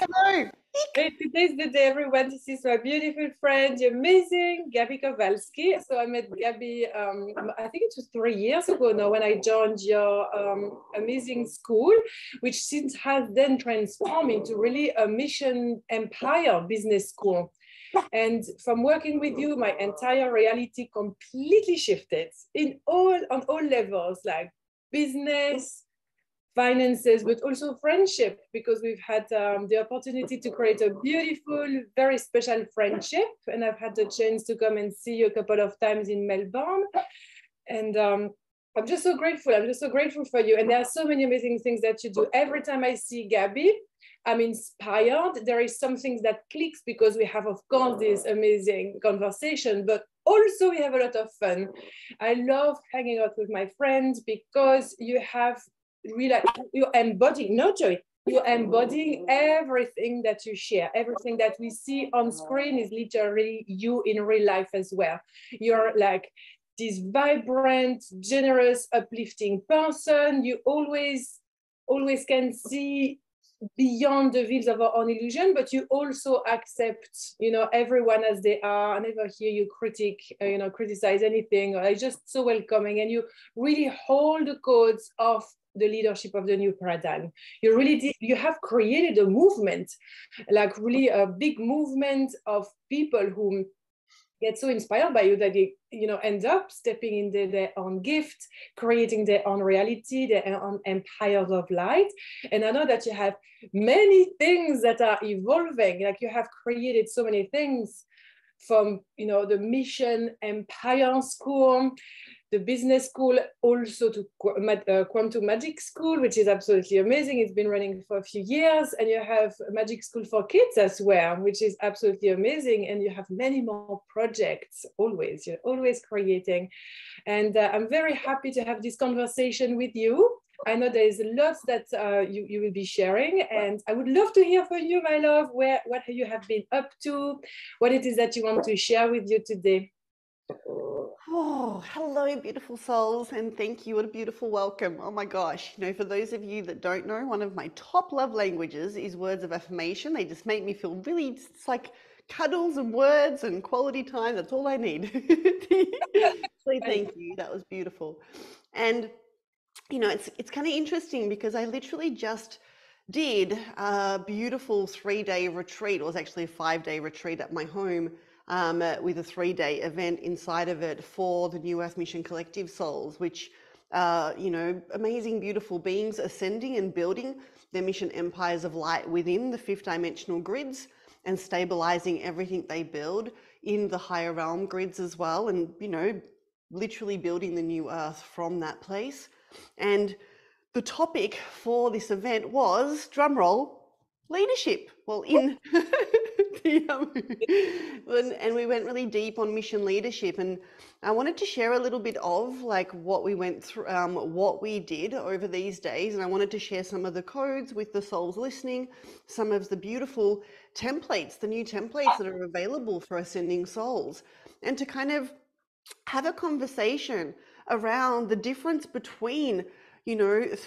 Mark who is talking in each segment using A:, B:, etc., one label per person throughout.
A: say hello.
B: Hey, today's the day, everyone. This is my beautiful friend, the amazing Gaby Kowalski. So I met Gaby, I think it was 3 years ago now when I joined your amazing school, which since has then transformed into really a mission empire business school. And from working with you, my entire reality completely shifted on all levels, like business, finances, but also friendship, because we've had the opportunity to create a beautiful, very special friendship. And I've had the chance to come and see you a couple of times in Melbourne. And I'm just so grateful. I'm just so grateful for you. And there are so many amazing things that you do. Every time I see Gaby, I'm inspired. There is something that clicks because we have, of course, this amazing conversation, but also we have a lot of fun. I love hanging out with my friends because you have really, you're embodying, no Joy, you're embodying everything that you share. Everything that we see on screen is literally you in real life as well. You're like this vibrant, generous, uplifting person. You always can see beyond the veils of our own illusion, but you also accept, everyone as they are. I never hear you criticize anything. It's just so welcoming, and you really hold the codes of the leadership of the new paradigm. You have created a movement, like really a big movement of people who get so inspired by you that they end up stepping into their own gift, creating their own reality, their own empires of light. And I know that you have many things that are evolving, like you have created so many things, from the mission empire school, the business school, also to quantum magic school, which is absolutely amazing. It's been running for a few years, and you have a magic school for kids as well, which is absolutely amazing. And you have many more projects. You're always creating, and I'm very happy to have this conversation with you. I know there's lots that you will be sharing, and I would love to hear from you, my love, what you have been up to, what it is that you want to share with you today.
A: Oh, hello, beautiful souls, and thank you. What a beautiful welcome. Oh my gosh. For those of you that don't know, one of my top love languages is words of affirmation. They just make me feel really, it's like cuddles and words and quality time. That's all I need. So thank you. That was beautiful. And it's kind of interesting because I literally just did a beautiful 3-day retreat. It was actually a 5-day retreat at my home, with a 3-day event inside of it for the New Earth Mission Collective souls, which amazing, beautiful beings ascending and building their mission empires of light within the 5th dimensional grids and stabilizing everything they build in the higher realm grids as well, and literally building the new earth from that place. And the topic for this event was, drumroll, leadership. Well, in and we went really deep on mission leadership, and I wanted to share a little bit of like what we went through, what we did over these days, and I wanted to share some of the codes with the souls listening, some of the beautiful templates, the new templates that are available for ascending souls, and to kind of have a conversation around the difference between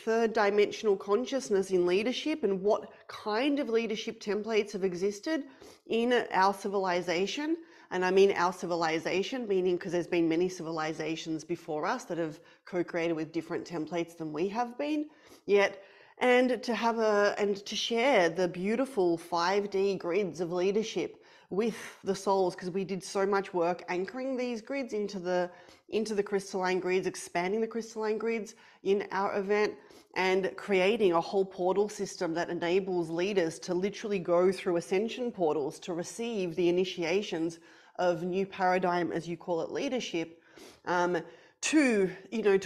A: third dimensional consciousness in leadership and what kind of leadership templates have existed in our civilization. And I mean our civilization, meaning because there's been many civilizations before us that have co-created with different templates than we have been yet. And to share the beautiful 5D grids of leadership with the souls, because we did so much work anchoring these grids into the crystalline grids, expanding the crystalline grids in our event, and creating a whole portal system that enables leaders to literally go through ascension portals to receive the initiations of new paradigm, as you call it, leadership, to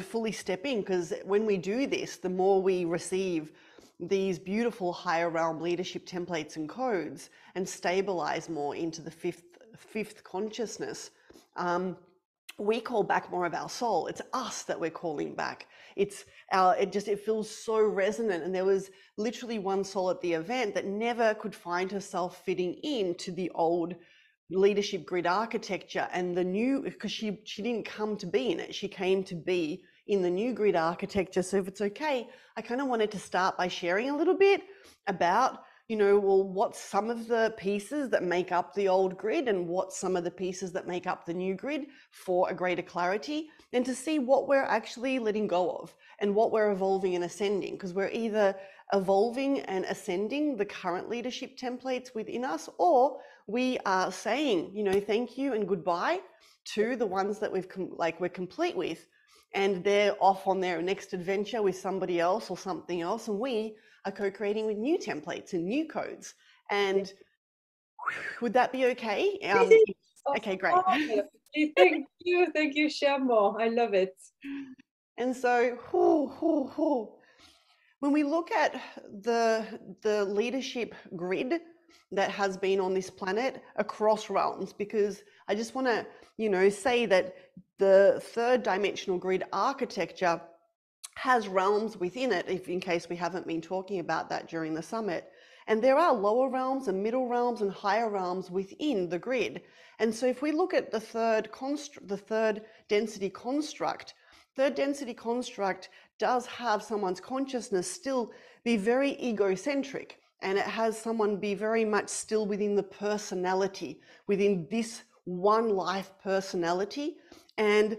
A: fully step in. Because when we do this, the more we receive these beautiful higher realm leadership templates and codes and stabilize more into the fifth consciousness, we call back more of our soul. It's us that we're calling back. It feels so resonant. And there was literally one soul at the event that never could find herself fitting into the old leadership grid architecture and the new, because she didn't come to be in it. She came to be in the new grid architecture. So if it's okay, I kind of wanted to start by sharing a little bit about well, what's some of the pieces that make up the old grid and what's some of the pieces that make up the new grid for a greater clarity, and to see what we're actually letting go of and what we're evolving and ascending, because we're either evolving and ascending the current leadership templates within us, or we are saying, thank you and goodbye to the ones that we're complete with, and they're off on their next adventure with somebody else or something else, and we are co-creating with new templates and new codes. And would that be okay? Okay, great.
B: Thank you, share more. I love it.
A: And so when we look at the leadership grid that has been on this planet across realms, because I just want to say that the third dimensional grid architecture has realms within it, in case we haven't been talking about that during the summit. And there are lower realms and middle realms and higher realms within the grid. And so if we look at the third density construct, third density construct does have someone's consciousness still be very egocentric, and it has someone be very much still within the personality, within this one life personality. And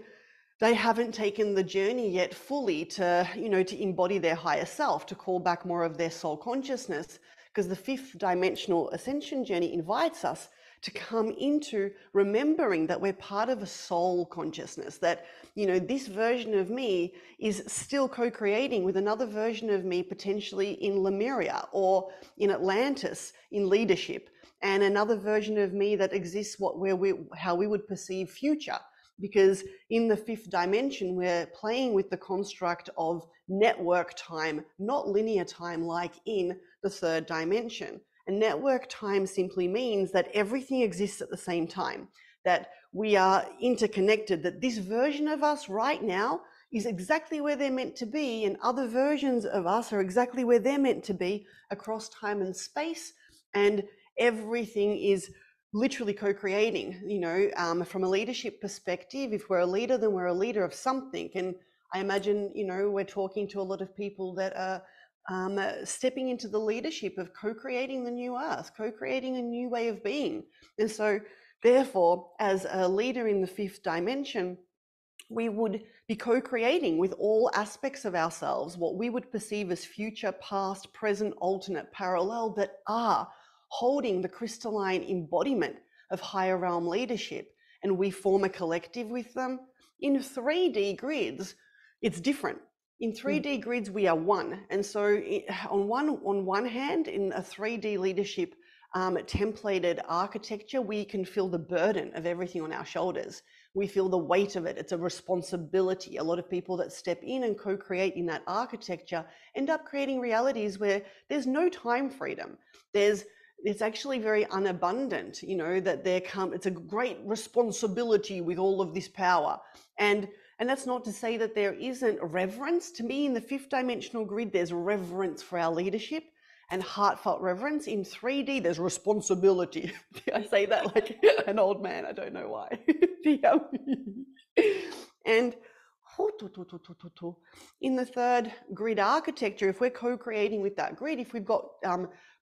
A: they haven't taken the journey yet fully to embody their higher self, to call back more of their soul consciousness, because the fifth dimensional ascension journey invites us to come into remembering that we're part of a soul consciousness, that this version of me is still co-creating with another version of me, potentially in Lemuria or in Atlantis in leadership, and another version of me that exists how we would perceive future. Because in the fifth dimension, we're playing with the construct of network time, not linear time like in the third dimension. And network time simply means that everything exists at the same time, that we are interconnected, that this version of us right now is exactly where they're meant to be, and other versions of us are exactly where they're meant to be across time and space, and everything is literally co-creating. From a leadership perspective, if we're a leader, then we're a leader of something. And I imagine, we're talking to a lot of people that are stepping into the leadership of co-creating the new earth, co-creating a new way of being. And so therefore, as a leader in the fifth dimension, we would be co-creating with all aspects of ourselves, what we would perceive as future, past, present, alternate, parallel, that are holding the crystalline embodiment of higher realm leadership, and we form a collective with them. In 3D grids, it's different. In 3D grids, we are one. And so on one hand, in a 3D leadership templated architecture, we can feel the burden of everything on our shoulders. We feel the weight of it. It's a responsibility. A lot of people that step in and co-create in that architecture end up creating realities where there's no time freedom. It's actually very unabundant, that it's a great responsibility with all of this power. And that's not to say that there isn't reverence. To me, in the fifth dimensional grid, there's reverence for our leadership and heartfelt reverence. In 3D, there's responsibility. I say that like an old man. I don't know why. And in the third grid architecture, if we're co-creating with that grid, if we've got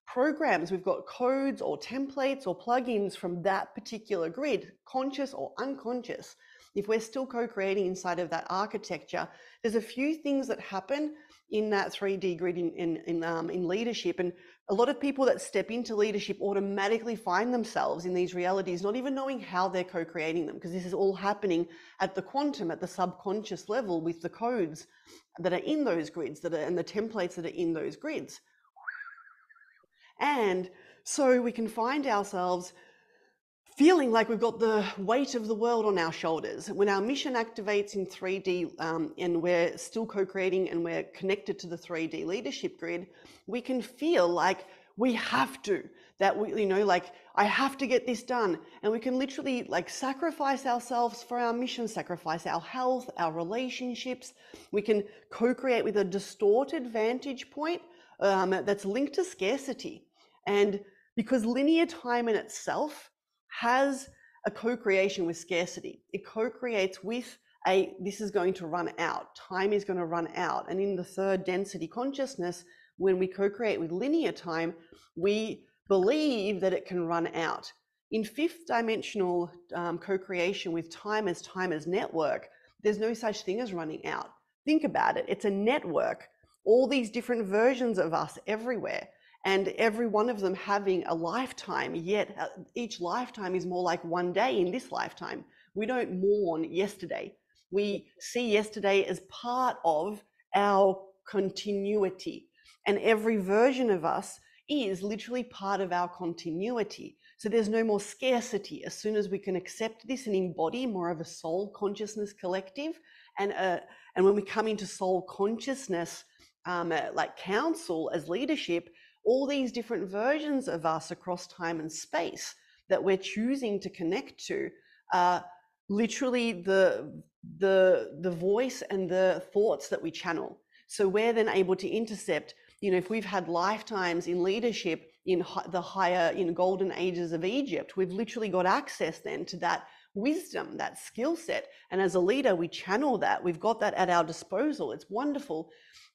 A: programs, we've got codes or templates or plugins from that particular grid, conscious or unconscious, if we're still co-creating inside of that architecture, there's a few things that happen in that 3D grid in leadership. And a lot of people that step into leadership automatically find themselves in these realities, not even knowing how they're co-creating them, because this is all happening at the quantum, at the subconscious level, with the codes that are in those grids and the templates that are in those grids. And so we can find ourselves feeling like we've got the weight of the world on our shoulders. When our mission activates in 3D and we're still co-creating and we're connected to the 3D leadership grid, we can feel like we have to, I have to get this done. And we can literally sacrifice ourselves for our mission, sacrifice our health, our relationships. We can co-create with a distorted vantage point that's linked to scarcity. And because linear time in itself has a co-creation with scarcity. It co-creates with this is going to run out. Time is going to run out. And in the third density consciousness, When we co-create with linear time, we believe that it can run out. In fifth dimensional co-creation with time as network, there's no such thing as running out. Think about it. It's a network, all these different versions of us everywhere, and every one of them having a lifetime, yet each lifetime is more like one day in this lifetime. We don't mourn yesterday. We see yesterday as part of our continuity, and every version of us is literally part of our continuity. So there's no more scarcity as soon as we can accept this and embody more of a soul consciousness collective. And when we come into soul consciousness, like council as leadership, all these different versions of us across time and space that we're choosing to connect to are literally the voice and the thoughts that we channel. So we're then able to intercept, you know, if we've had lifetimes in leadership in the higher, in golden ages of Egypt, we've literally got access then to that wisdom, that skill set. And as a leader, we channel that. We've got that at our disposal. It's wonderful.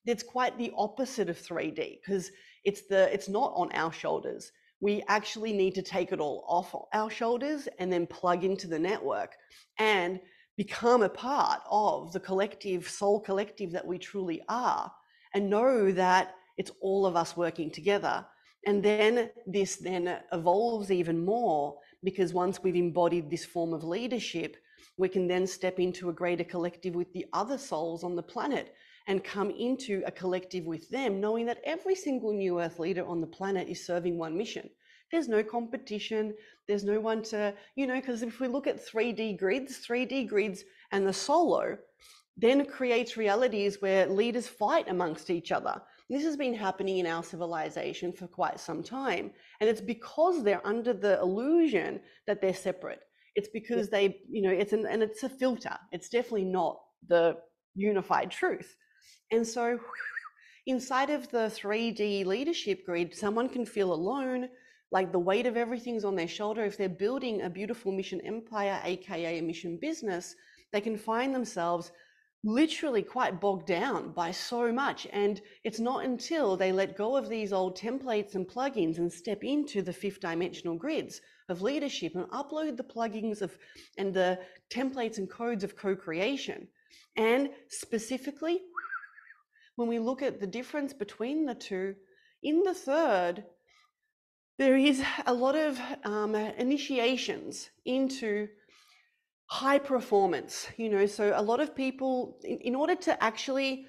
A: It's quite the opposite of 3D, because it's not on our shoulders. We actually need to take it all off our shoulders and then plug into the network and become a part of the collective, soul collective that we truly are, and know that it's all of us working together. And then this then evolves even more, because once we've embodied this form of leadership, we can then step into a greater collective with the other souls on the planet and come into a collective with them, knowing that every single new earth leader on the planet is serving one mission. There's no competition. There's no one to, you know, because if we look at 3D grids and the solo then creates realities where leaders fight amongst each other. This has been happening in our civilization for quite some time. And it's because they're under the illusion that they're separate. It's because they, you know, and it's a filter. It's definitely not the unified truth. And so inside of the 3D leadership grid, someone can feel alone, like the weight of everything's on their shoulder. If they're building a beautiful mission empire, AKA a mission business, they can find themselves literally quite bogged down by so much. And it's not until they let go of these old templates and plugins and step into the fifth dimensional grids of leadership and upload the plugins of and the templates and codes of co-creation. And specifically, when we look at the difference between the two, in the third, there is a lot of initiations into high performance, you know. So a lot of people, in order to actually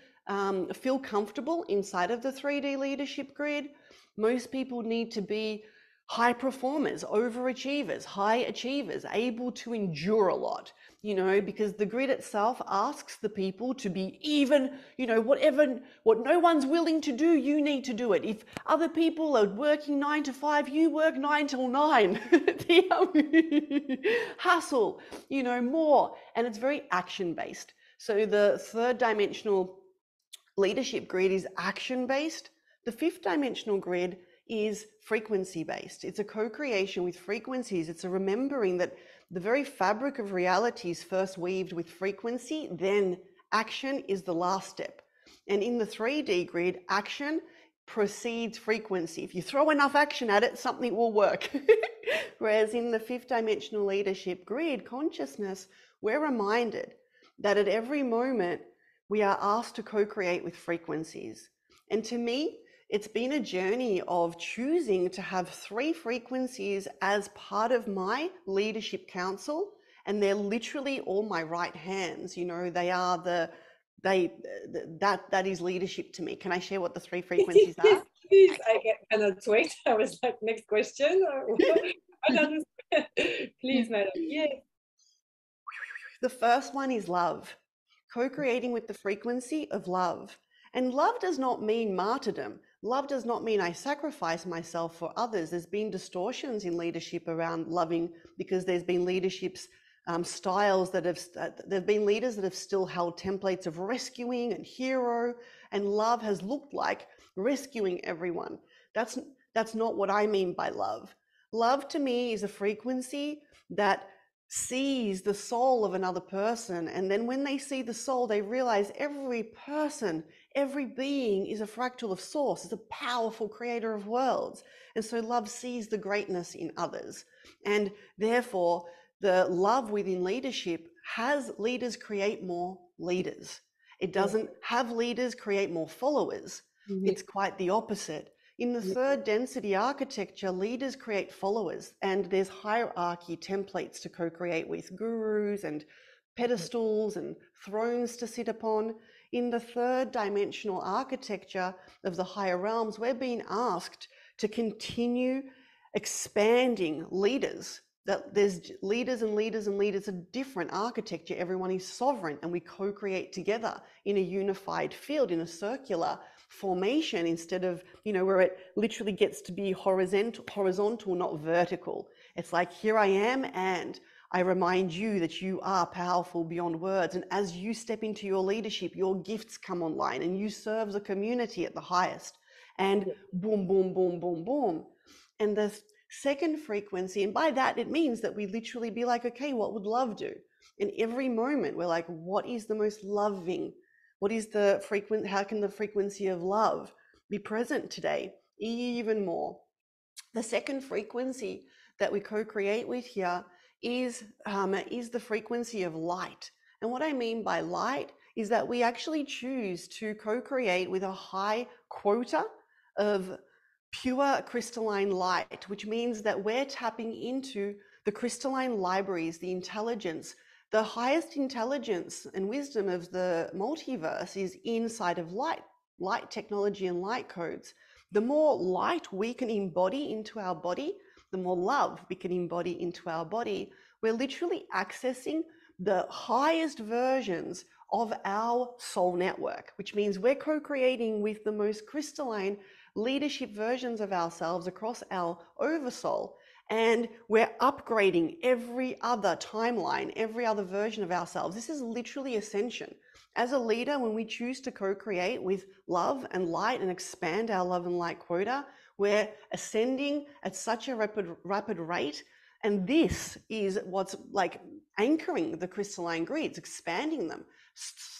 A: feel comfortable inside of the 3D leadership grid, most people need to be high performers, overachievers, high achievers, able to endure a lot, you know, because the grid itself asks the people to be even, you know, what no one's willing to do, you need to do it. If other people are working 9 to 5, you work 9 till 9. Hustle, you know, more. And it's very action based. So the third dimensional leadership grid is action based. The fifth dimensional grid is frequency based. It's a co-creation with frequencies. It's a remembering that the very fabric of reality is first weaved with frequency, then action is the last step. And in the 3D grid, action precedes frequency. If you throw enough action at it, something will work. Whereas in the fifth dimensional leadership grid, consciousness, we're reminded that at every moment we are asked to co-create with frequencies. And to me, it's been a journey of choosing to have 3 frequencies as part of my leadership council, and they're literally all my right hands. You know, they are that is leadership to me. Can I share what the 3 frequencies are?
B: Yes, please. I cannot wait. I was like, next question. I don't understand. Please, madam. Yes.
A: The first one is love, co-creating with the frequency of love. And love does not mean martyrdom. Love does not mean I sacrifice myself for others. There's been distortions in leadership around loving, because there's been leadership's styles that have, there've been leaders that have still held templates of rescuing and hero, and love has looked like rescuing everyone. That's not what I mean by love. Love to me is a frequency that sees the soul of another person, and then when they see the soul, they realize every person, Every being is a fractal of source, is a powerful creator of worlds. And so love sees the greatness in others. And therefore, the love within leadership has leaders create more leaders. It doesn't have leaders create more followers. It's quite the opposite. In the third density architecture, leaders create followers, and there's hierarchy templates to co-create with, gurus and pedestals and thrones to sit upon. In the third dimensional architecture of the higher realms, we're being asked to continue expanding leaders. That there's leaders and leaders and leaders, a different architecture. Everyone is sovereign, and we co-create together in a unified field, in a circular formation, instead of, where it literally gets to be horizontal, not vertical. It's like, here I am, and I remind you that you are powerful beyond words. And as you step into your leadership, your gifts come online and you serve the community at the highest. And boom, boom, boom, boom, boom. And the second frequency, and by that, it means that we literally be like, okay, what would love do? In every moment, we're like, what is the most loving? What is the how can the frequency of love be present today? Even more. The second frequency that we co-create with here is the frequency of light. And what I mean by light is that we actually choose to co-create with a high quota of pure crystalline light, which means that we're tapping into the crystalline libraries, the intelligence. The highest intelligence and wisdom of the multiverse is inside of light technology and light codes. The more light we can embody into our body, the more love we can embody into our body. We're literally accessing the highest versions of our soul network, which means we're co-creating with the most crystalline leadership versions of ourselves across our oversoul. And we're upgrading every other timeline, every other version of ourselves. This is literally ascension. As a leader, when we choose to co-create with love and light and expand our love and light quota, we're ascending at such a rapid rate. And this is what's like anchoring the crystalline grids, expanding them,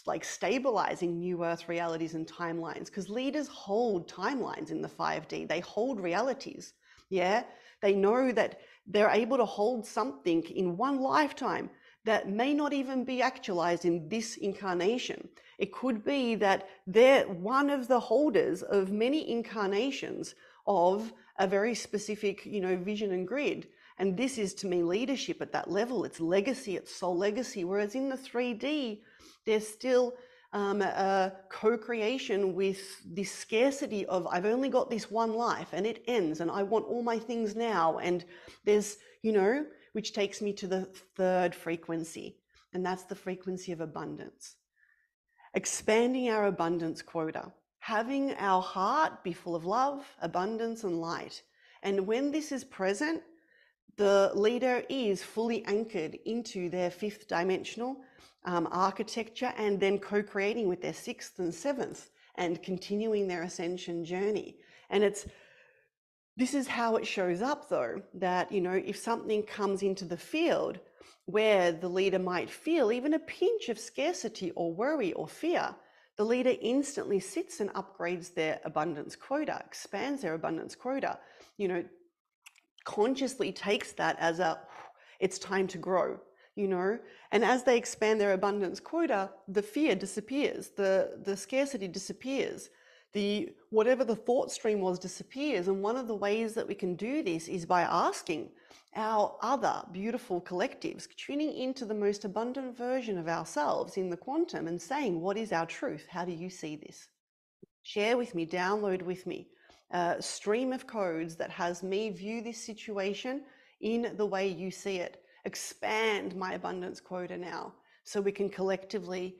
A: like stabilizing new earth realities and timelines, because leaders hold timelines in the 5D. They hold realities. Yeah. They know that they're able to hold something in one lifetime that may not even be actualized in this incarnation. It could be that they're one of the holders of many incarnations of a very specific, vision and grid. And this is, to me, leadership at that level. It's legacy, it's soul legacy. Whereas in the 3D, there's still a co-creation with this scarcity of, I've only got this one life and it ends and I want all my things now. And there's, which takes me to the third frequency, and that's the frequency of abundance. Expanding our abundance quota, having our heart be full of love, abundance, and light. And when this is present, the leader is fully anchored into their fifth dimensional architecture, and then co-creating with their sixth and seventh and continuing their ascension journey. And this is how it shows up, though, that, if something comes into the field where the leader might feel even a pinch of scarcity or worry or fear, the leader instantly sits and upgrades their abundance quota, expands their abundance quota, consciously takes that as it's time to grow, and as they expand their abundance quota, the fear disappears, the scarcity disappears, whatever the thought stream was disappears. And one of the ways that we can do this is by asking our other beautiful collectives, tuning into the most abundant version of ourselves in the quantum and saying, what is our truth? How do you see this? Share with me, download with me a stream of codes that has me view this situation in the way you see it. Expand my abundance quota now so we can collectively,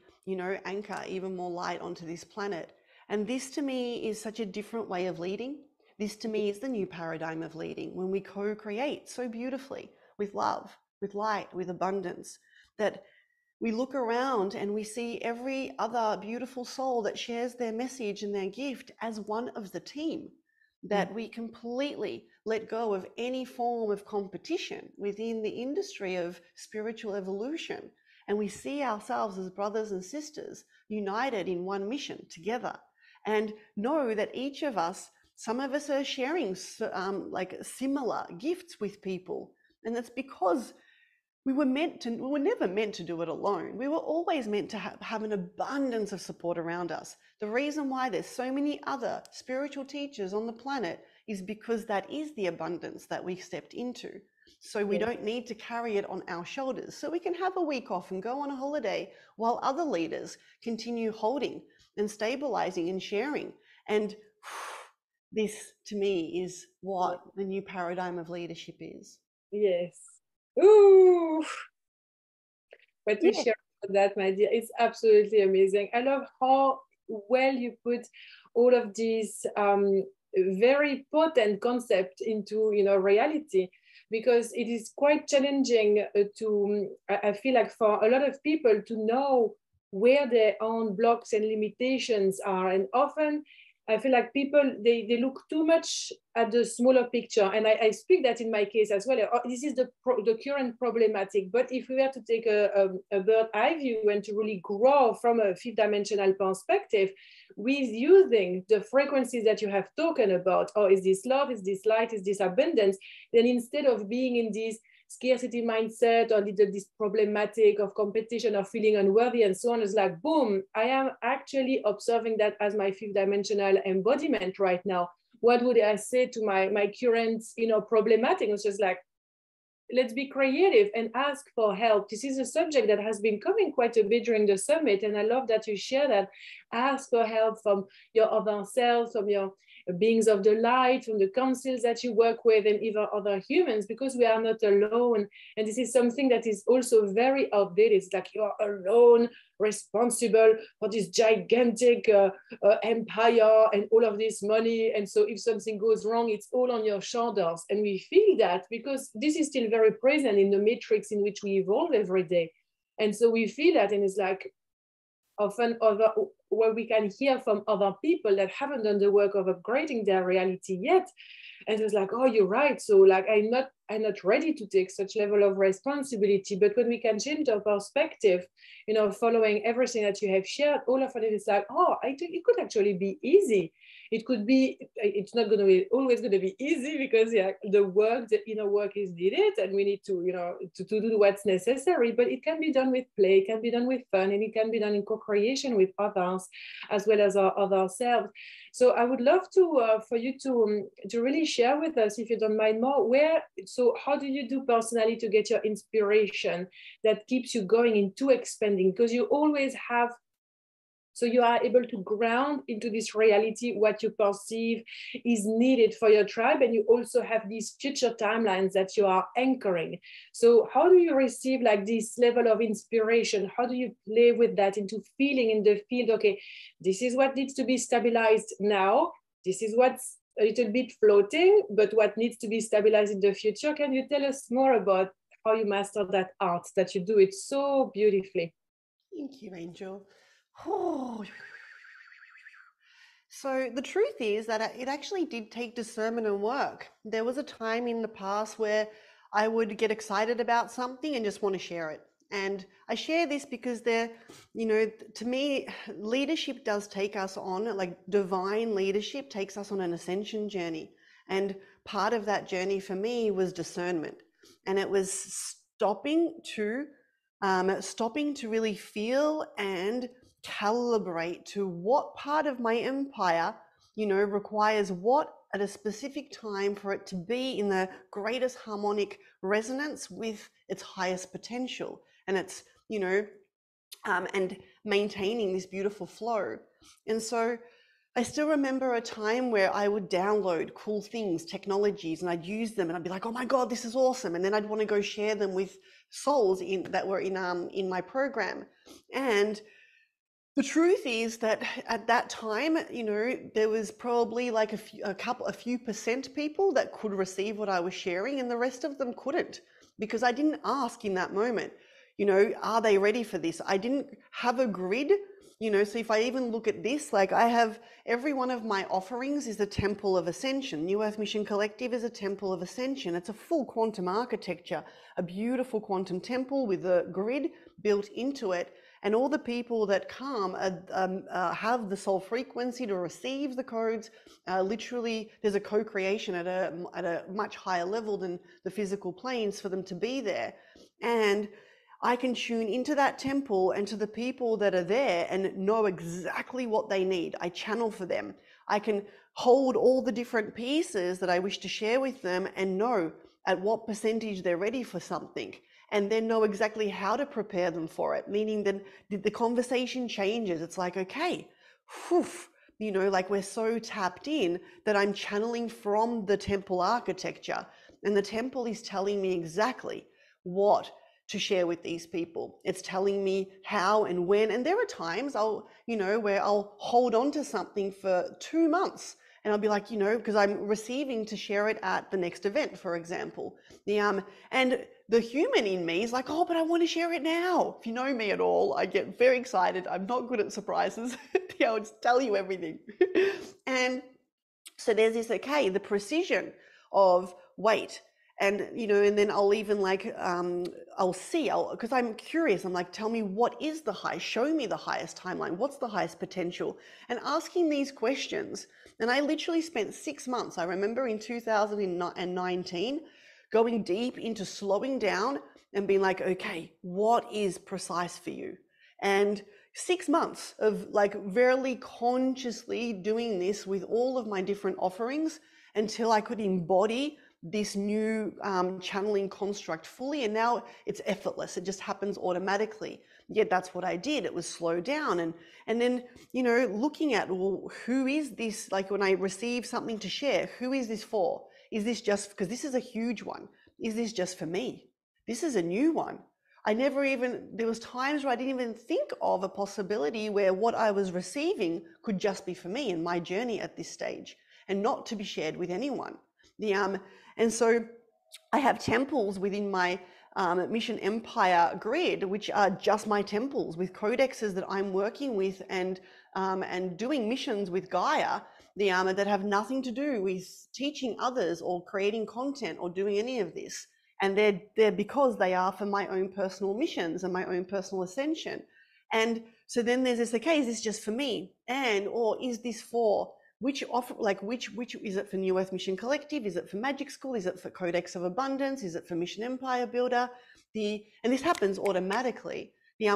A: anchor even more light onto this planet. And this to me is such a different way of leading. This to me is the new paradigm of leading, when we co-create so beautifully with love, with light, with abundance, that we look around and we see every other beautiful soul that shares their message and their gift as one of the team, that we completely let go of any form of competition within the industry of spiritual evolution. And we see ourselves as brothers and sisters united in one mission together. and know that each of us, some of us are sharing like similar gifts with people. And that's because we were never meant to do it alone. We were always meant to have an abundance of support around us. The reason why there's so many other spiritual teachers on the planet is because that is the abundance that we stepped into. So we don't need to carry it on our shoulders. So we can have a week off and go on a holiday while other leaders continue holding and stabilizing and sharing. And this, to me, is what the new paradigm of leadership is.
B: Yes. Ooh. What to share about that, my dear. It's absolutely amazing. I love how well you put all of these very potent concepts into, you know, reality, because it is quite challenging I feel like for a lot of people to know where their own blocks and limitations are. And often I feel like people, they look too much at the smaller picture. And I speak that in my case as well. This is the current problematic. But if we were to take a bird eye view and to really grow from a fifth dimensional perspective with using the frequencies that you have spoken about, or is this love, is this light, is this abundance, then instead of being in this scarcity mindset or this problematic of competition or feeling unworthy and so on, is like, boom, I am actually observing that as my fifth dimensional embodiment right now. What would I say to my current, you know, problematic? It's just like, let's be creative and ask for help. This is a subject that has been coming quite a bit during the summit, and I love that you share that. Ask for help from your other selves, from your beings of the light, from the councils that you work with, and even other humans, because we are not alone. And this is something that is also very outdated. It's like you are alone, responsible for this gigantic empire and all of this money. And so if something goes wrong, it's all on your shoulders. And we feel that because this is still very present in the matrix in which we evolve every day. And so we feel that, and it's like, often what we can hear from other people that haven't done the work of upgrading their reality yet. And it's like, oh, you're right. So like, I'm not ready to take such level of responsibility. But when we can change our perspective, you know, following everything that you have shared, all of it is like, oh, I think it could actually be easy. It could be, it's not going to be always going to be easy, because the work, the inner work is needed, and we need to, you know, to do what's necessary, but it can be done with play, it can be done with fun, and it can be done in co-creation with others, as well as our other selves. So I would love to, for you to really share with us, if you don't mind, more, so how do you do personally to get your inspiration that keeps you going into expanding? Because you always have, so you are able to ground into this reality what you perceive is needed for your tribe, and you also have these future timelines that you are anchoring. So how do you receive like this level of inspiration? How do you play with that into feeling in the field? Okay, this is what needs to be stabilized now. This is what's a little bit floating, but what needs to be stabilized in the future. Can you tell us more about how you master that art, that you do it so beautifully?
A: Thank you, Angel. Oh. So the truth is that it actually did take discernment and work. There was a time in the past where I would get excited about something and just want to share it. And I share this because you know, to me, leadership does take us on, like divine leadership takes us on an ascension journey. And part of that journey for me was discernment. And it was stopping to really feel and calibrate to what part of my empire, you know, requires what at a specific time for it to be in the greatest harmonic resonance with its highest potential. And it's, you know, and maintaining this beautiful flow. And so I still remember a time where I would download cool things, technologies, and I'd use them and I'd be like, oh my God, this is awesome. And then I'd want to go share them with souls that were in my program. And the truth is that at that time, you know, there was probably like a few percent people that could receive what I was sharing, and the rest of them couldn't, because I didn't ask in that moment, you know, are they ready for this? I didn't have a grid, you know. So if I even look at this, like I have every one of my offerings is a temple of ascension. New Earth Mission Collective is a temple of ascension. It's a full quantum architecture, a beautiful quantum temple with a grid built into it. And all the people that come have the soul frequency to receive the codes. Literally, there's a co-creation at a much higher level than the physical planes for them to be there. And I can tune into that temple and to the people that are there and know exactly what they need. I channel for them. I can hold all the different pieces that I wish to share with them and know at what percentage they're ready for something, and then know exactly how to prepare them for it, meaning that the conversation changes. It's like, okay, whew, you know, like we're so tapped in that I'm channeling from the temple architecture, and the temple is telling me exactly what to share with these people. It's telling me how and when. And there are times I'll, you know, where I'll hold on to something for 2 months, and I'll be like, you know, because I'm receiving to share it at the next event, for example. And the human in me is like, oh, but I want to share it now. If you know me at all, I get very excited. I'm not good at surprises. I'll just tell you everything. And so there's this, okay, the precision of wait. And, you know, and then I'll even like, because I'm curious, I'm like, tell me, what is the highest? Show me the highest timeline. What's the highest potential? And asking these questions. And I literally spent 6 months, I remember in 2019, going deep into slowing down and being like, okay, what is precise for you? And 6 months of like very consciously doing this with all of my different offerings until I could embody this new channeling construct fully. And now it's effortless. It just happens automatically. Yet that's what I did. It was slow down. And then, you know, looking at, well, who is this? Like when I receive something to share, who is this for? Is this just, because this is a huge one. Is this just for me? This is a new one. There was times where I didn't even think of a possibility where what I was receiving could just be for me in my journey at this stage and not to be shared with anyone. And so I have temples within my Mission Empire grid, which are just my temples with codexes that I'm working with and doing missions with Gaia, that have nothing to do with teaching others or creating content or doing any of this. And they're because they are for my own personal missions and my own personal ascension. And so then there's this, okay, is this just for me? Or is this for which is it for New Earth Mission Collective? Is it for Magic School? Is it for Codex of Abundance? Is it for Mission Empire Builder? And this happens automatically.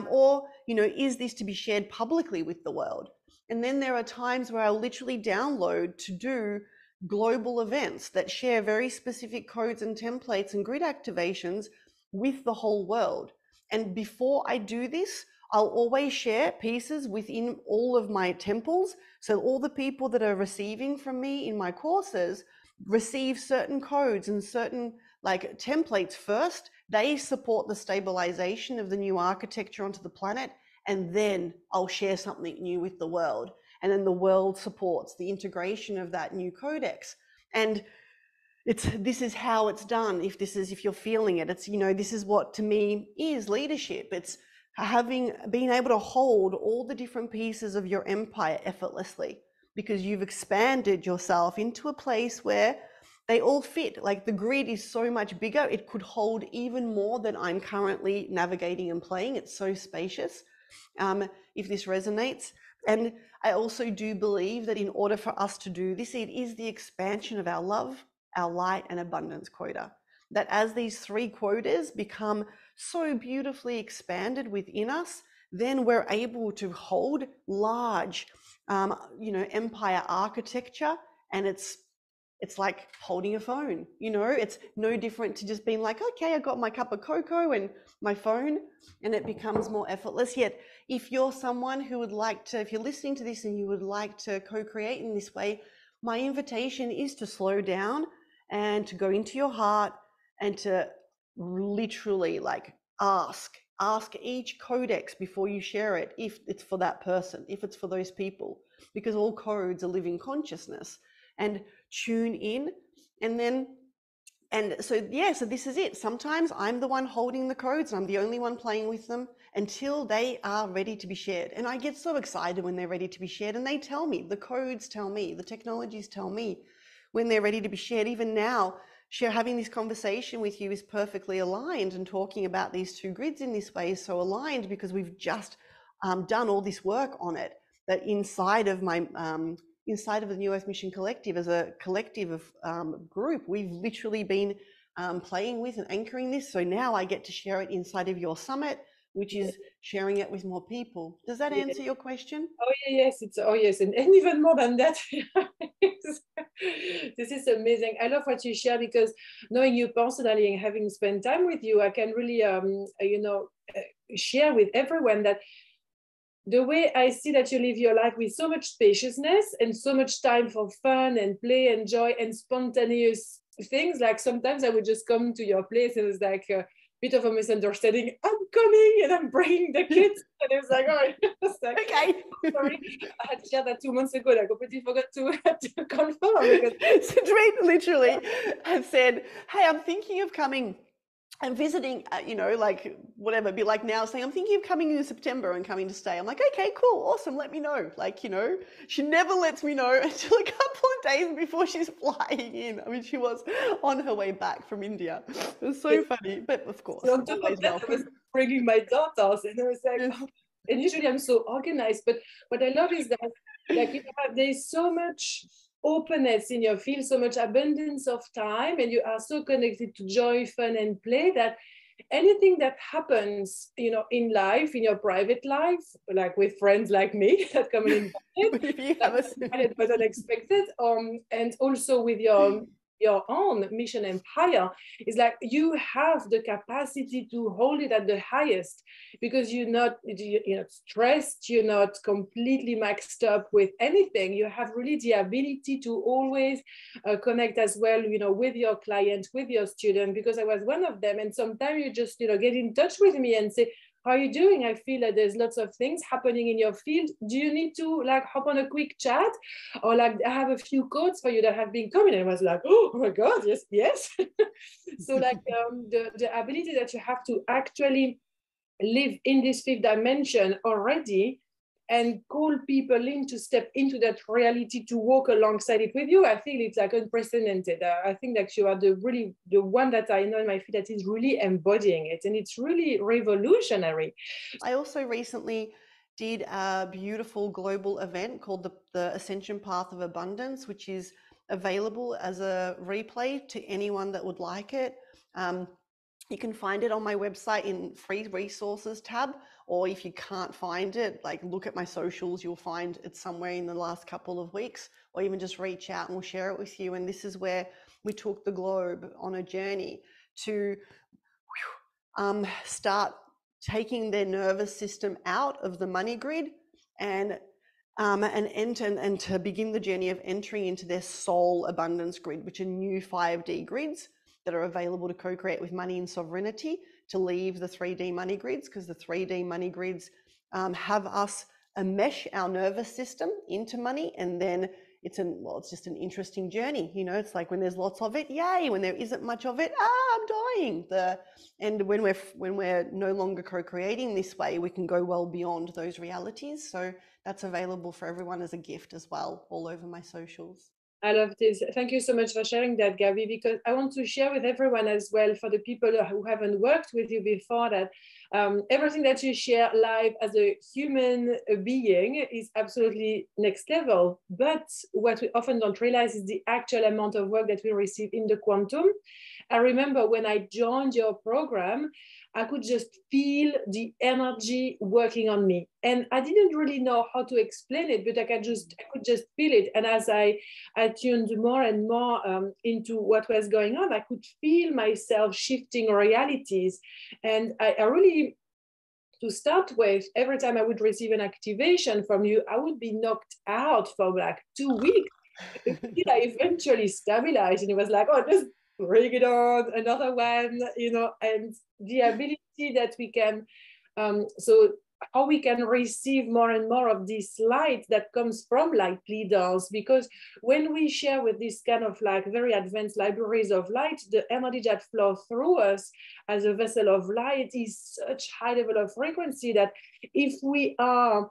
A: Or, you know, is this to be shared publicly with the world? And then there are times where I'll literally download to do global events that share very specific codes and templates and grid activations with the whole world. And before I do this, I'll always share pieces within all of my temples. So all the people that are receiving from me in my courses receive certain codes and certain like templates first. They support the stabilization of the new architecture onto the planet. And then I'll share something new with the world. And then the world supports the integration of that new codex. And this is how it's done. If you're feeling it, it's, you know, this is what to me is leadership. It's being able to hold all the different pieces of your empire effortlessly, because you've expanded yourself into a place where they all fit. Like the grid is so much bigger. It could hold even more than I'm currently navigating and playing. It's so spacious. If this resonates. And I also do believe that in order for us to do this, it is the expansion of our love, our light, and abundance quota. That as these 3 quotas become so beautifully expanded within us, then we're able to hold large, empire architecture. And it's like holding a phone, you know, it's no different to just being like, okay, I got my cup of cocoa and my phone, and it becomes more effortless. Yet if you're someone who would like to, if you're listening to this and you would like to co-create in this way, my invitation is to slow down and to go into your heart and to literally like ask each codex before you share it, if it's for that person, if it's for those people, because all codes are living consciousness. And tune in. So this is it. Sometimes I'm the one holding the codes and I'm the only one playing with them until they are ready to be shared. And I get so excited when they're ready to be shared, and they tell me, the codes tell me, the technologies tell me when they're ready to be shared. Even now, having this conversation with you is perfectly aligned, and talking about these 2 grids in this way is so aligned because we've just done all this work on it, that inside of my inside of the New Earth Mission Collective, as a collective of group, we've literally been playing with and anchoring this. So now I get to share it inside of your summit, which is sharing it with more people. Does that answer your question?
B: Oh yes, yes, and even more than that. This is amazing. I love what you share, because knowing you personally and having spent time with you, I can really share with everyone that the way I see that you live your life with so much spaciousness and so much time for fun and play and joy and spontaneous things. Like sometimes I would just come to your place and it's like a bit of a misunderstanding. I'm coming and I'm bringing the kids. And it was like, oh, it's like,
A: okay.
B: Sorry, I had shared that 2 months ago. And I completely forgot to confirm. Because
A: Cendrine literally had said, hey, I'm thinking of coming and visiting, like whatever, be like now saying, I'm thinking of coming in September and coming to stay. I'm like, okay, cool, awesome, let me know. Like, she never lets me know until a couple of days before she's flying in. I mean, she was on her way back from India. It was so funny, but of course,
B: so on top of that, I was bringing my daughters, and I was like,
A: yes.
B: oh. And usually I'm so organized, but what I love is that like there's so much openness in your field, so much abundance of time, and you are so connected to joy, fun, and play that anything that happens, in life, in your private life, like with friends like me that come in, but unexpected, and also with your own mission empire, is like you have the capacity to hold it at the highest, because you're not stressed, you're not completely maxed up with anything. You have really the ability to always connect as well, with your client, with your student, because I was one of them. And sometimes you just, get in touch with me and say, how are you doing? I feel that there's lots of things happening in your field. Do you need to hop on a quick chat? Or I have a few codes for you that have been coming. And I was like, oh my God, yes. So the ability that you have to actually live in this fifth dimension already and call people in to step into that reality, to walk alongside it with you, I feel it's unprecedented. I think that you are the one that I know in my field that is really embodying it, and it's really revolutionary.
A: I also recently did a beautiful global event called the Ascension Path of Abundance, which is available as a replay to anyone that would like it. You can find it on my website in free resources tab, or if you can't find it, look at my socials, you'll find it somewhere in the last couple of weeks, or even just reach out and we'll share it with you. And this is where we took the globe on a journey to start taking their nervous system out of the money grid and to begin the journey of entering into their soul abundance grid, which are new 5D grids that are available to co-create with money and sovereignty, to leave the 3D money grids, because the 3D money grids have us enmesh our nervous system into money, and then it's just an interesting journey. It's like when there's lots of it, yay. When there isn't much of it, I'm dying. And when we're no longer co-creating this way, we can go well beyond those realities. So that's available for everyone as a gift as well, all over my socials.
B: I love this. Thank you so much for sharing that, Gaby, because I want to share with everyone as well, for the people who haven't worked with you before, that everything that you share live as a human being is absolutely next level. But what we often don't realize is the actual amount of work that we receive in the quantum. I remember when I joined your program, I could just feel the energy working on me. And I didn't really know how to explain it, but I could just feel it. And as I tuned more and more into what was going on, I could feel myself shifting realities. And I really, to start with, every time I would receive an activation from you, I would be knocked out for 2 weeks until I eventually stabilized. And it was like, oh, just bring it on, another one, and the ability that we can, so how we can receive more and more of this light that comes from light leaders. Because when we share with this kind of very advanced libraries of light, the energy that flows through us as a vessel of light is such high level of frequency that if we are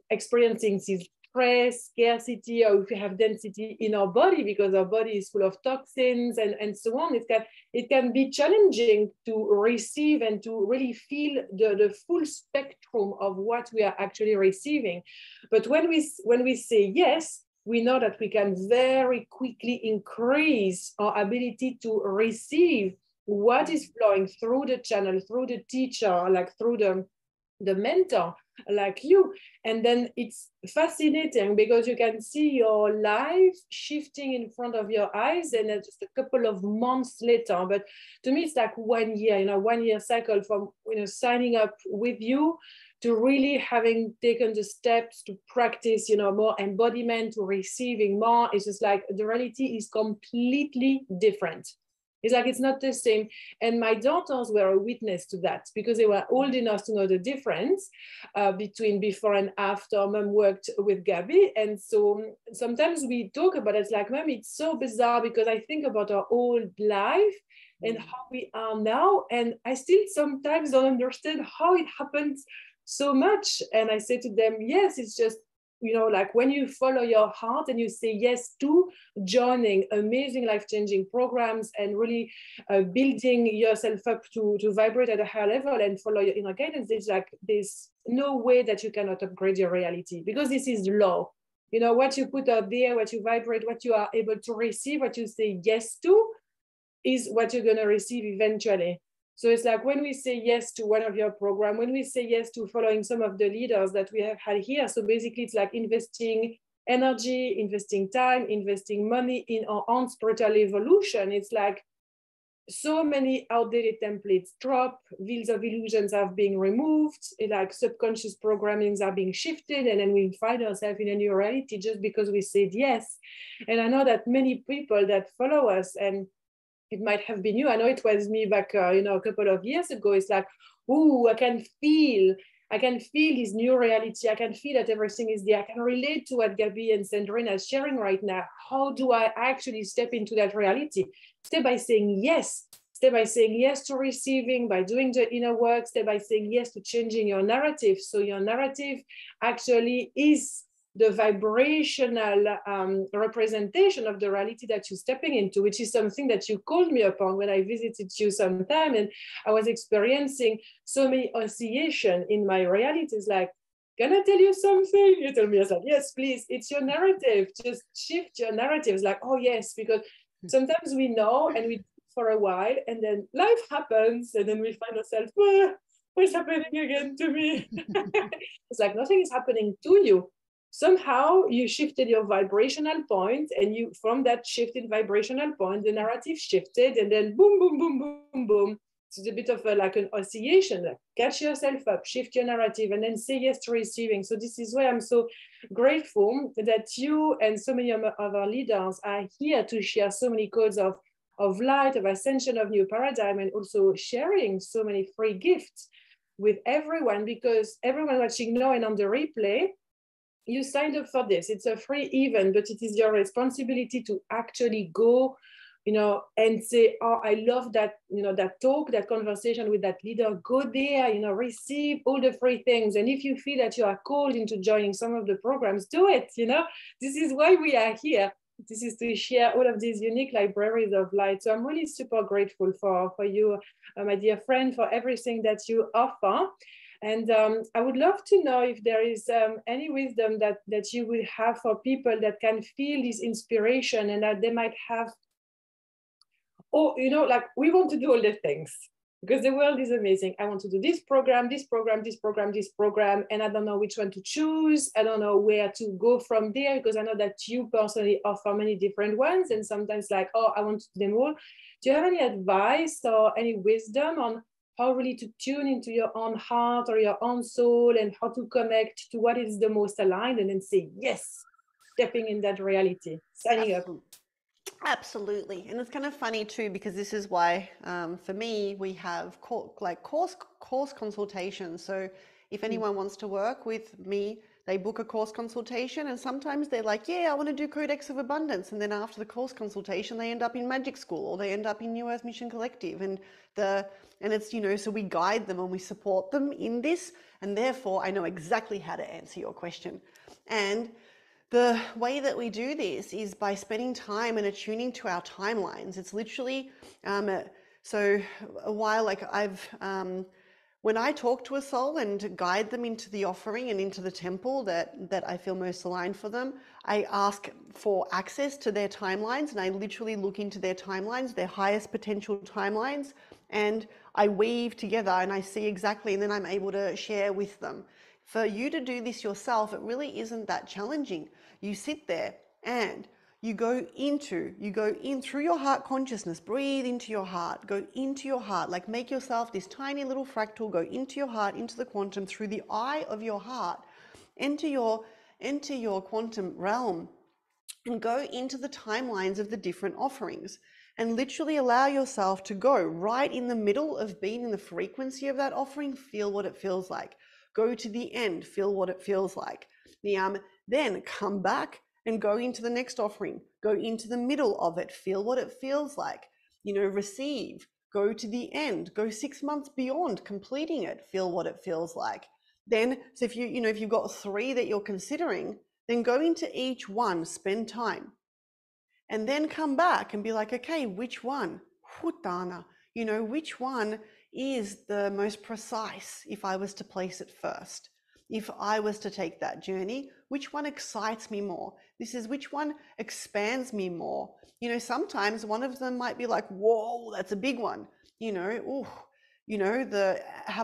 B: experiencing these stress, scarcity, or if we have density in our body, because our body is full of toxins and so on, it can be challenging to receive and to really feel the full spectrum of what we are actually receiving. But when we say yes, we know that we can very quickly increase our ability to receive what is flowing through the channel, through the teacher, like through the mentor, like you. And then it's fascinating because you can see your life shifting in front of your eyes, and just a couple of months later. But to me, it's like 1 year, 1 year cycle from signing up with you to really having taken the steps to practice, more embodiment, to receiving more. It's just like the reality is completely different. It's like it's not the same. And my daughters were a witness to that because they were old enough to know the difference between before and after Mom worked with Gaby. And so sometimes we talk about it, it's like, Mom, it's so bizarre because I think about our old life and how we are now. And I still sometimes don't understand how it happens so much. And I say to them, yes, it's just, like when you follow your heart and you say yes to joining amazing life-changing programs and really building yourself up to vibrate at a higher level and follow your inner guidance, there's no way that you cannot upgrade your reality, because this is law. What you put out there, what you vibrate, what you are able to receive, what you say yes to is what you're going to receive eventually. So it's like when we say yes to one of your programs, when we say yes to following some of the leaders that we have had here, so basically it's like investing energy, investing time, investing money in our own spiritual evolution. It's like so many outdated templates drop, wheels of illusions are being removed, like subconscious programmings are being shifted, and then we find ourselves in a new reality just because we said yes. And I know that many people that follow us, and it might have been you. I know it was me back, a couple of years ago. It's like, ooh, I can feel this new reality. I can feel that everything is there. I can relate to what Gaby and Cendrine are sharing right now. How do I actually step into that reality? Step by saying yes. Step by saying yes to receiving, by doing the inner work. Step by saying yes to changing your narrative. So your narrative actually is the vibrational representation of the reality that you're stepping into, which is something that you called me upon when I visited you sometime, and I was experiencing so many oscillation in my realities. Like, can I tell you something? You told me, I was like, yes, please. It's your narrative. Just shift your narrative. It's like, oh yes, because sometimes we know and we do for a while, and then life happens, and then we find ourselves, what's happening again to me? It's like nothing is happening to you. Somehow you shifted your vibrational point, and you, from that shifted vibrational point, the narrative shifted, and then boom, boom, boom, boom, boom. So it's a bit of like an oscillation. Like, catch yourself up, shift your narrative, and then say yes to receiving. So this is why I'm so grateful that you and so many of our leaders are here to share so many codes of light, of ascension, of new paradigm, and also sharing so many free gifts with everyone, because everyone watching now and on the replay, you signed up for this. It's a free event, but it is your responsibility to actually go, and say, oh, I love that, that talk, that conversation with that leader. Go there, receive all the free things. And if you feel that you are called into joining some of the programs, do it. This is why we are here. This is to share all of these unique libraries of light. So I'm really super grateful for you, my dear friend, for everything that you offer. And I would love to know if there is any wisdom that you will have for people that can feel this inspiration, and that they might have, like, we want to do all the things because the world is amazing. I want to do this program, this program, this program, this program, and I don't know which one to choose. I don't know where to go from there, because I know that you personally offer many different ones, and sometimes like, oh, I want to do them all. Do you have any advice or any wisdom on how really to tune into your own heart or your own soul, and how to connect to what is the most aligned, and then say yes, stepping in that reality, signing up?
A: Absolutely. And it's kind of funny too, because this is why for me we have course consultations. So if anyone wants to work with me, they book a course consultation, and sometimes they're like, yeah, I want to do Codex of Abundance, and then after the course consultation they end up in Magic School, or they end up in New Earth Mission Collective, and it's so we guide them and we support them in this, and therefore I know exactly how to answer your question. And the way that we do this is by spending time and attuning to our timelines. It's literally, so a while, like when I talk to a soul and guide them into the offering and into the temple that I feel most aligned for them, I ask for access to their timelines, and I literally look into their timelines, their highest potential timelines, and I weave together and I see exactly, and then I'm able to share with them. For you to do this yourself, it really isn't that challenging. You sit there and you go in through your heart consciousness, breathe into your heart, go into your heart, like make yourself this tiny little fractal, go into your heart, into the quantum, through the eye of your heart, enter your quantum realm, and go into the timelines of the different offerings, and literally allow yourself to go right in the middle of being in the frequency of that offering, feel what it feels like. Go to the end, feel what it feels like. Then come back and go into the next offering, go into the middle of it, feel what it feels like, receive, go to the end, go 6 months beyond completing it, feel what it feels like. Then, so if if you've got 3 that you're considering, then go into each one, spend time, and then come back and be like, okay, which one? Hutana, which one is the most precise if I was to place it first? If I was to take that journey, which one excites me more? This is which one expands me more. Sometimes one of them might be like, whoa, that's a big one. Have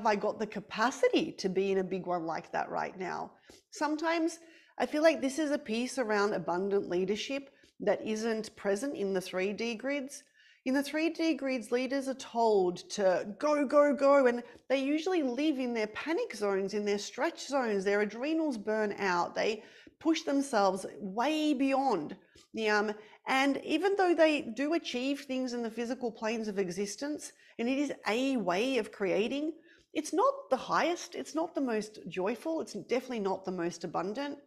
A: I got the capacity to be in a big one like that right now? Sometimes I feel like this is a piece around abundant leadership that isn't present in the 3D grids. In the 3D grids, leaders are told to go, go, go, and they usually live in their panic zones, in their stretch zones. Their adrenals burn out. They push themselves way beyond. And even though they do achieve things in the physical planes of existence, and it is a way of creating, it's not the highest, it's not the most joyful, it's definitely not the most abundant.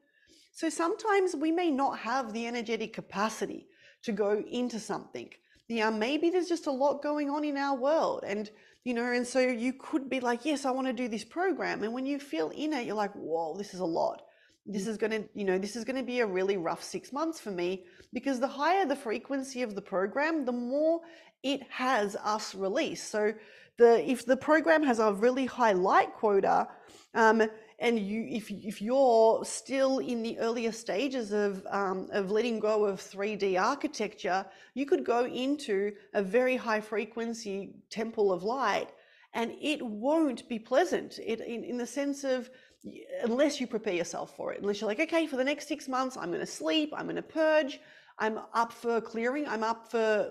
A: So sometimes we may not have the energetic capacity to go into something. Maybe there's just a lot going on in our world, and and so you could be like, yes, I want to do this program, and when you feel in it, you're like, whoa, this is a lot. This is going to be a really rough 6 months for me, because the higher the frequency of the program, the more it has us release. So if the program has a really high light quota, and if you're still in the earlier stages of letting go of 3D architecture, you could go into a very high frequency temple of light, and it won't be pleasant. In the sense of, unless you prepare yourself for it, unless you're like, okay, for the next 6 months, I'm going to sleep, I'm going to purge, I'm up for clearing, I'm up for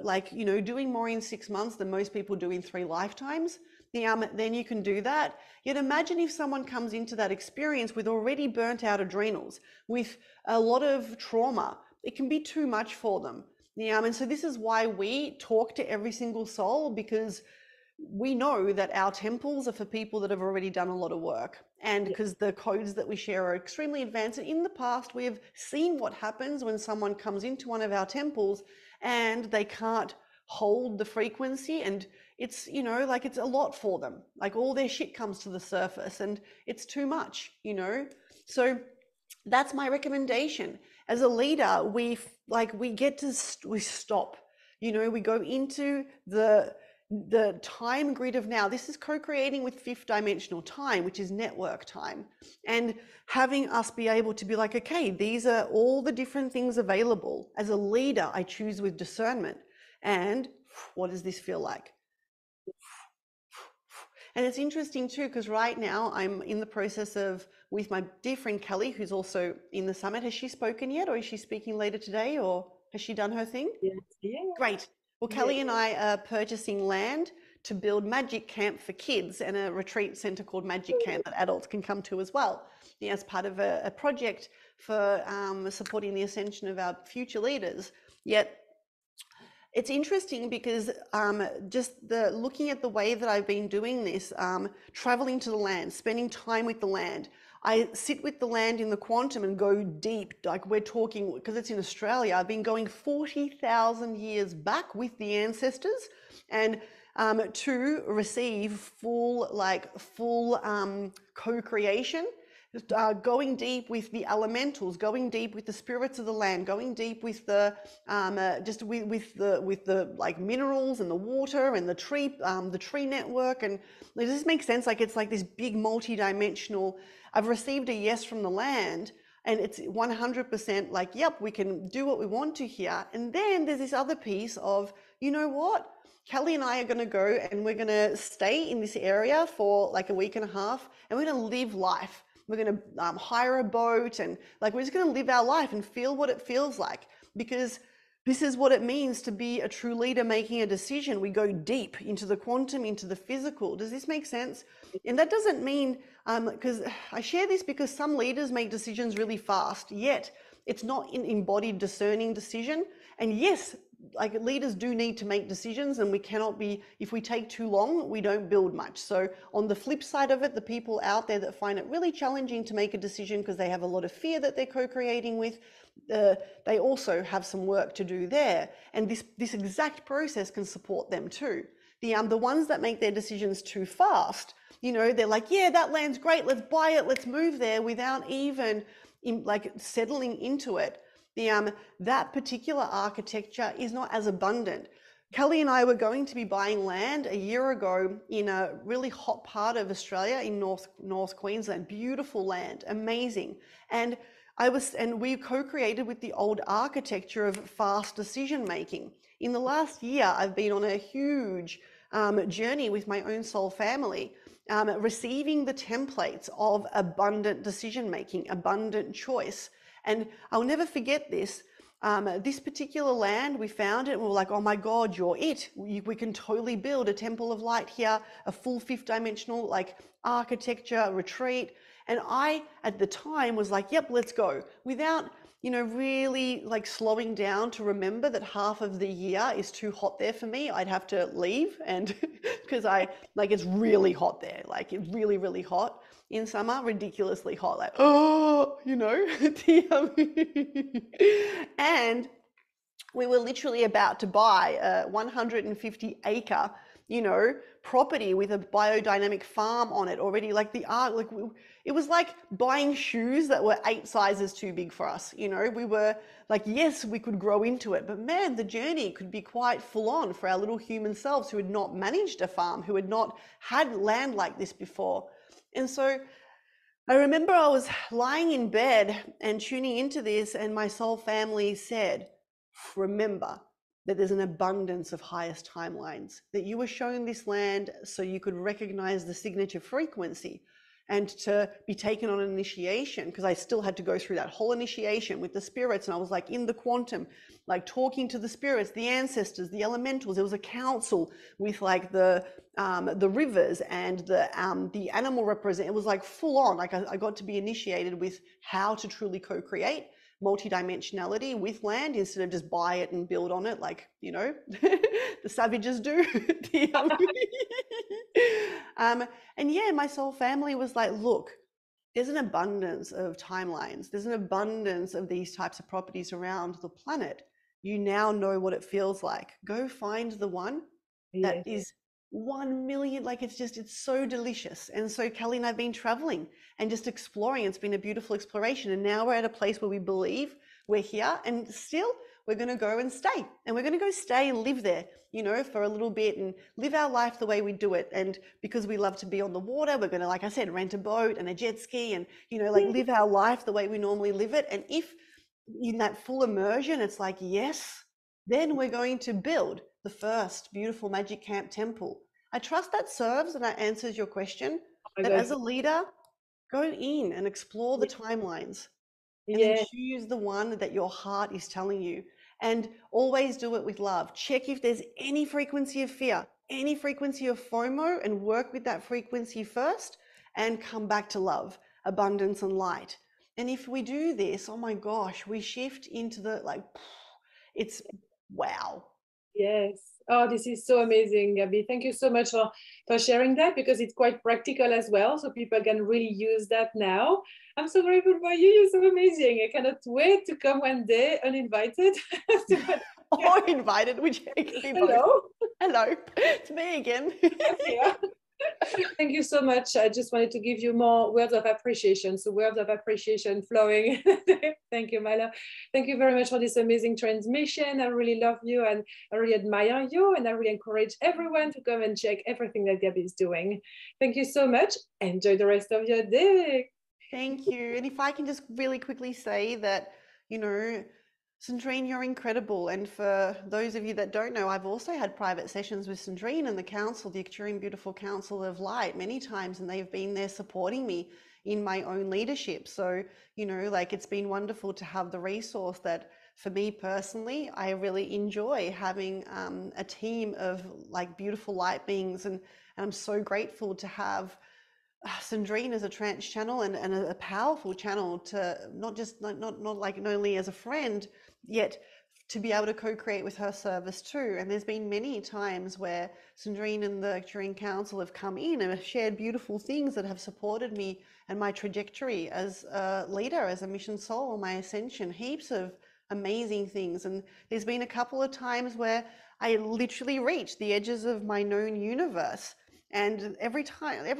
A: doing more in 6 months than most people do in 3 lifetimes. Then you can do that. Yet imagine if someone comes into that experience with already burnt out adrenals, with a lot of trauma. It can be too much for them. And so this is why we talk to every single soul, because we know that our temples are for people that have already done a lot of work, and because the codes that we share are extremely advanced. And in the past, we have seen what happens when someone comes into one of our temples and they can't hold the frequency, and it's it's a lot for them, like all their shit comes to the surface and it's too much. So that's my recommendation. As a leader, we stop, we go into the time grid of now. This is co-creating with 5th dimensional time, which is network time, and having us be able to be like, okay, these are all the different things available. As a leader, I choose with discernment. And what does this feel like? And it's interesting too, because right now I'm in the process of, with my dear friend Kelly, who's also in the summit. Has she spoken yet, or is she speaking later today, or has she done her thing?
B: Yeah.
A: Great. Well, Kelly and I are purchasing land to build Magic Camp for kids, and a retreat center called Magic Camp that adults can come to as well, as part of a project for supporting the ascension of our future leaders. Yet it's interesting because just looking at the way that I've been doing this, traveling to the land, spending time with the land. I sit with the land in the quantum and go deep, like we're talking, because it's in Australia, I've been going 40,000 years back with the ancestors, and to receive full co-creation. going deep with the elementals, going deep with the spirits of the land, going deep with the just with the like minerals and the water and the tree network. And does this make sense? Like it's like this big multi-dimensional. I've received a yes from the land, and it's 100% like, yep, we can do what we want to here. And then there's this other piece of, you know what? Kelly and I are going to go and we're going to stay in this area for like a week and a half, and we're going to live life. We're going to hire a boat, and like we're just going to live our life and feel what it feels like, because this is what it means to be a true leader making a decision. We go deep into the quantum, into the physical. Does this make sense? And that doesn't mean, because I share this because some leaders make decisions really fast, yet it's not an embodied discerning decision. And yes, like leaders do need to make decisions, and we cannot be, if we take too long, we don't build much. So on the flip side of it, the people out there that find it really challenging to make a decision because they have a lot of fear that they're co-creating with, they also have some work to do there. And this exact process can support them too. The ones that make their decisions too fast, you know, they're like, yeah, that land's great, let's buy it, let's move there, without even like settling into it. That particular architecture is not as abundant. Kelly and I were going to be buying land a year ago in a really hot part of Australia in North Queensland. Beautiful land, amazing. And we co-created with the old architecture of fast decision making. In the last year, I've been on a huge journey with my own soul family, receiving the templates of abundant decision making, abundant choice. And I'll never forget this. This particular land, we found it and we were like, oh my God, you're it. We can totally build a temple of light here, a full fifth dimensional like architecture retreat. And I, at the time, was like, yep, let's go, without, you know, really like slowing down to remember that half of the year is too hot there for me. I'd have to leave, and because it's really hot there, like it's really, really hot in summer, ridiculously hot, like, oh, you know, and we were literally about to buy a 150 acre, you know, property with a biodynamic farm on it already. Like it was like buying shoes that were 8 sizes too big for us. You know, we were like, yes, we could grow into it, but man, the journey could be quite full on for our little human selves who had not managed a farm, who had not had land like this before. And so I remember I was lying in bed and tuning into this, and my soul family said, remember that there's an abundance of highest timelines, that you were shown this land so you could recognize the signature frequency and to be taken on an initiation, because I still had to go through that whole initiation with the spirits, and I was like in the quantum, like talking to the spirits, the ancestors, the elementals. There was a council with like the rivers and the animal represent. It was like full on. Like I got to be initiated with how to truly co-create multidimensionality with land instead of just buy it and build on it like, you know, the savages do. And yeah, my soul family was like, look, there's an abundance of timelines. There's an abundance of these types of properties around the planet. You now know what it feels like. Go find the one that is 1 million, like it's so delicious. And so Kelly and I've been traveling and just exploring. It's been a beautiful exploration. And now we're at a place where we believe we're here, and still we're going to go and stay. And we're going to go stay and live there, you know, for a little bit and live our life the way we do it. And because we love to be on the water, we're going to, like I said, rent a boat and a jet ski and, you know, like live our life the way we normally live it. And if in that full immersion, it's like, yes, then we're going to build the first beautiful magic camp temple. I trust that serves and that answers your question. That as a leader, go in and explore the timelines and then choose the one that your heart is telling you, and always do it with love. Check if there's any frequency of fear, any frequency of FOMO, and work with that frequency first and come back to love, abundance and light. And if we do this, oh my gosh, we shift into the like, it's wow.
B: Yes. Oh, this is so amazing, Gaby. Thank you so much for sharing that, because it's quite practical as well. So people can really use that now. I'm so grateful for you. You're so amazing. I cannot wait to come one day uninvited.
A: Or invited, which
B: Hello.
A: Hello. It's me again.
B: Yeah. Thank you so much. I just wanted to give you more words of appreciation. So words of appreciation flowing. Thank you, my love. Thank you very much for this amazing transmission. I really love you and I really admire you. And I really encourage everyone to come and check everything that Gaby is doing. Thank you so much. Enjoy the rest of your day.
A: Thank you. And if I can just really quickly say that, you know, Cendrine, you're incredible. And for those of you that don't know, I've also had private sessions with Cendrine and the council, the Actuarian Beautiful Council of Light, many times, and they've been there supporting me in my own leadership. So, you know, like it's been wonderful to have the resource that for me personally, I really enjoy having a team of like beautiful light beings. And I'm so grateful to have Cendrine is a trance channel and a powerful channel to not only as a friend, yet to be able to co-create with her service too. And there's been many times where Cendrine and the Actuarian Council have come in and have shared beautiful things that have supported me and my trajectory as a leader, as a mission soul, my ascension, heaps of amazing things. And there's been a couple of times where I literally reached the edges of my known universe. And every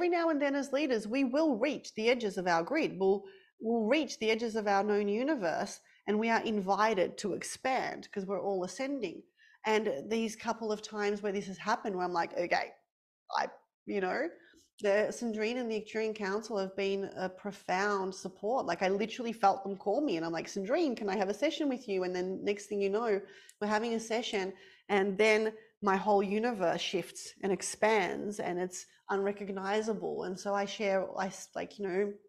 A: now and then as leaders, we will reach the edges of our grid. We'll reach the edges of our known universe, and we are invited to expand because we're all ascending. And these couple of times where this has happened, where I'm like, okay, the Cendrine and the Actuarian Council have been a profound support. Like I literally felt them call me and I'm like, Cendrine, can I have a session with you? And then next thing you know, we're having a session and then my whole universe shifts and expands and it's unrecognizable. And so I'd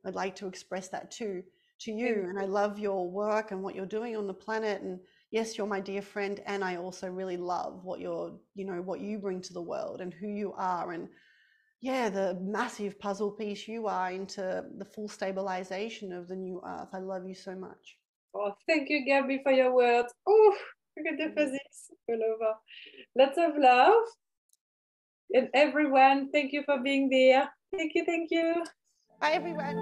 A: like to express that to you. And I love your work and what you're doing on the planet. And yes, you're my dear friend. And I also really love what what you bring to the world and who you are. And yeah, the massive puzzle piece you are into the full stabilization of the new earth. I love you so much.
B: Oh, thank you, Gaby, for your words. Oh, look at the physics all over. Lots of love. And everyone, thank you for being there. Thank you, thank you.
A: Bye, everyone.